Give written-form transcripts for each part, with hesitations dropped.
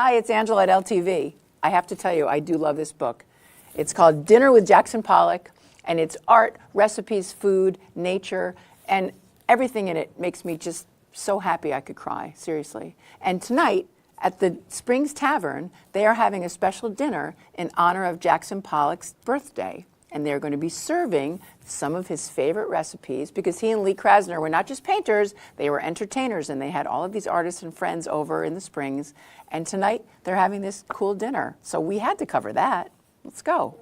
Hi, it's Angela at LTV. I have to tell you, I do love this book. It's called Dinner with Jackson Pollock, and it's art, recipes, food, nature, and everything in it makes me just so happy I could cry, seriously. And tonight, at the Springs Tavern, they are having a special dinner in honor of Jackson Pollock's birthday. And they're going to be serving some of his favorite recipes because he and Lee Krasner were not just painters, they were entertainers, and they had all of these artists and friends over in the Springs. And tonight, they're having this cool dinner. So we had to cover that. Let's go.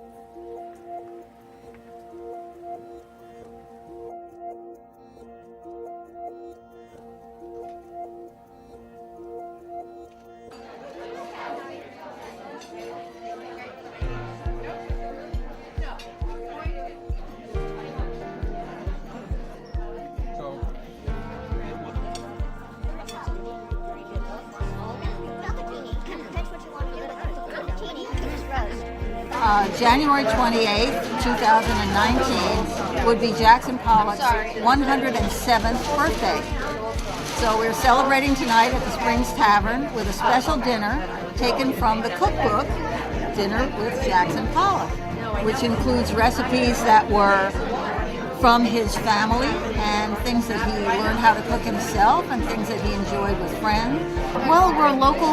January 28th, 2019 would be Jackson Pollock's 107th birthday. So we're celebrating tonight at the Springs Tavern with a special dinner taken from the cookbook, Dinner with Jackson Pollock, which includes recipes that were from his family and things that he learned how to cook himself and things that he enjoyed with friends. Well, we're a local,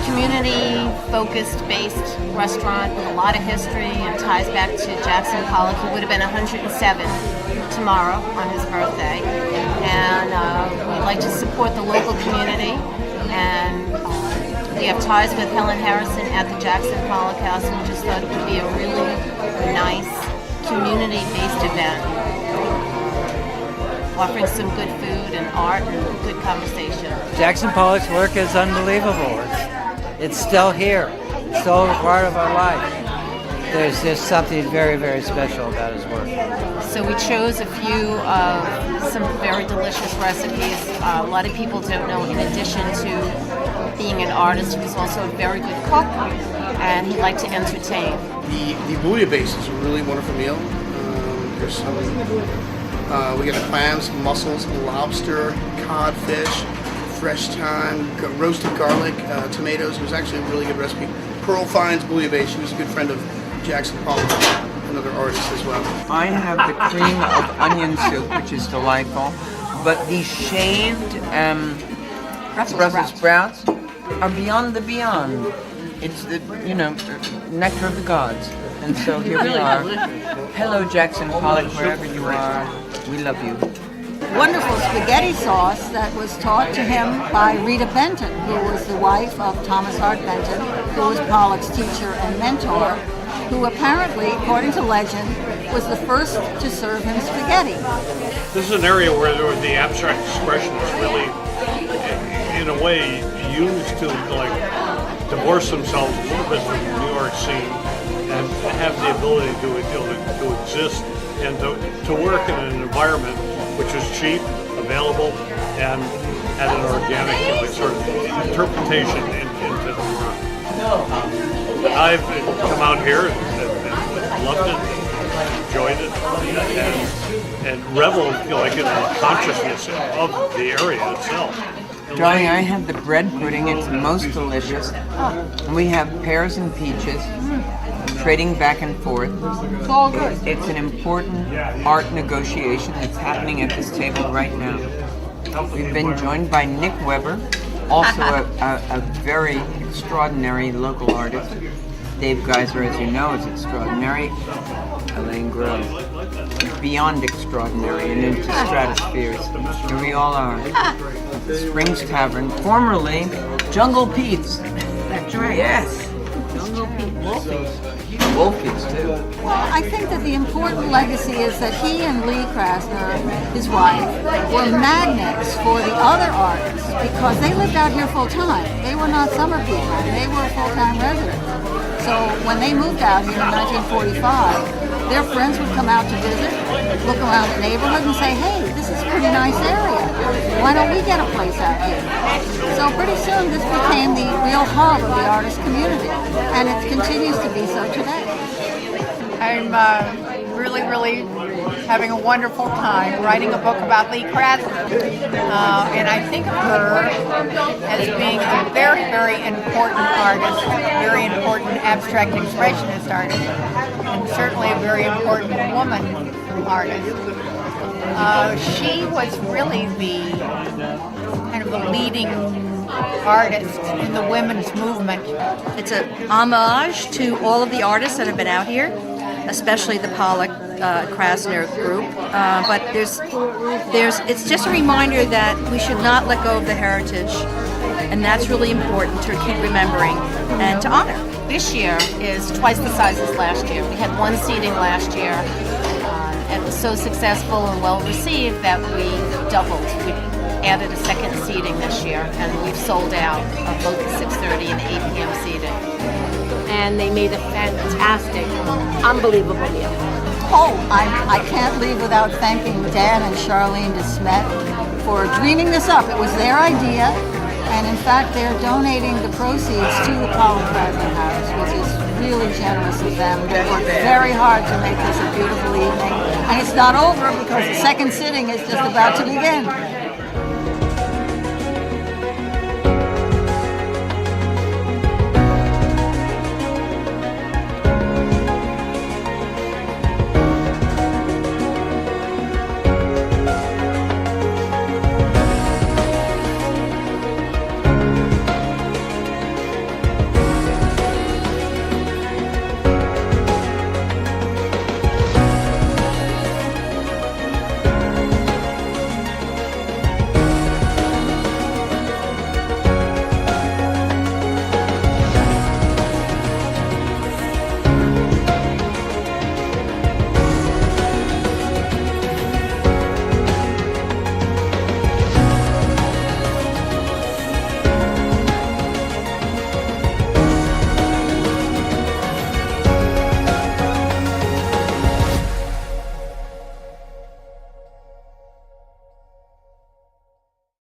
community-focused based restaurant with a lot of history and ties back to Jackson Pollock, who would have been 107 tomorrow on his birthday. And we'd like to support the local community. And we have ties with Helen Harrison at the Jackson Pollock House, and we just thought it would be a really nice community-based event, offering some good food and art and good conversation. Jackson Pollock's work is unbelievable. It's still here. It's still a part of our life. There's just something very, very special about his work. So we chose a few of some very delicious recipes. A lot of people don't know, in addition to being an artist, he was also a very good cook, and he liked to entertain. The bouillabaisse is a really wonderful meal. There's some, we got clams, mussels, lobster, codfish, fresh thyme, roasted garlic, tomatoes. It was actually a really good recipe. Pearl Fine's bouillabaisse. She was a good friend of Jackson Pollock, another artist as well. I have the cream of onion soup, which is delightful, but the shaved Brussels sprouts are beyond the beyond. It's the, nectar of the gods. And so here we are. Hello, Jackson Pollock, wherever you are. We love you. Wonderful spaghetti sauce that was taught to him by Rita Benton, who was the wife of Thomas Hart Benton, who was Pollock's teacher and mentor, who apparently, according to legend, was the first to serve him spaghetti. This is an area where the abstract expression is really, in a way, used to divorce themselves a little bit from the New York scene and have the ability to exist and to work in an environment which is cheap, available, and had an organic sort of interpretation into the run. I've come out here and loved it, enjoyed it, and reveled in the consciousness of the area itself. Darling, I had the bread pudding. It's most delicious. And we have pears and peaches, trading back and forth. It's all good. It's an important art negotiation that's happening at this table right now. We've been joined by Nick Weber, also a very extraordinary local artist. Dave Geiser, as you know, is extraordinary. Elaine Grove, beyond extraordinary and into stratospheres. Here we all are. Springs Tavern, formerly Jungle Pete's. That's right. Yes. Jungle Pete. Wolfies, too. Well, I think that the important legacy is that he and Lee Krasner, his wife, were magnets for the other artists because they lived out here full time. They were not summer people. They were full-time residents. So when they moved out here in 1945, their friends would come out to visit, look around the neighborhood and say, hey, this is a pretty nice area. Why don't we get a place out here? So pretty soon this became the real hub of the artist community, and it continues to be so today. I'm really having a wonderful time writing a book about Lee Krasner. And I think of her as being a very, very important artist, very important abstract expressionist artist, and certainly a very important woman artist. She was really the kind of the leading artist in the women's movement. It's a homage to all of the artists that have been out here, especially the Pollock Krasner group. But it's just a reminder that we should not let go of the heritage, and that's really important to keep remembering and to honor. This year is twice the size as last year. We had one seating last year. It was so successful and well received that we doubled. We added a second seating this year, and we've sold out of both the 6:30 and 8 p.m. seating. And they made a fantastic, unbelievable meal. Oh, I can't leave without thanking Dan and Charlene DeSmet for dreaming this up. It was their idea, and in fact, they're donating the proceeds to the Pollock Krasner House, which is really generous of them. They worked very hard to make this a beautiful evening, and it's not over because the second sitting is just about to begin.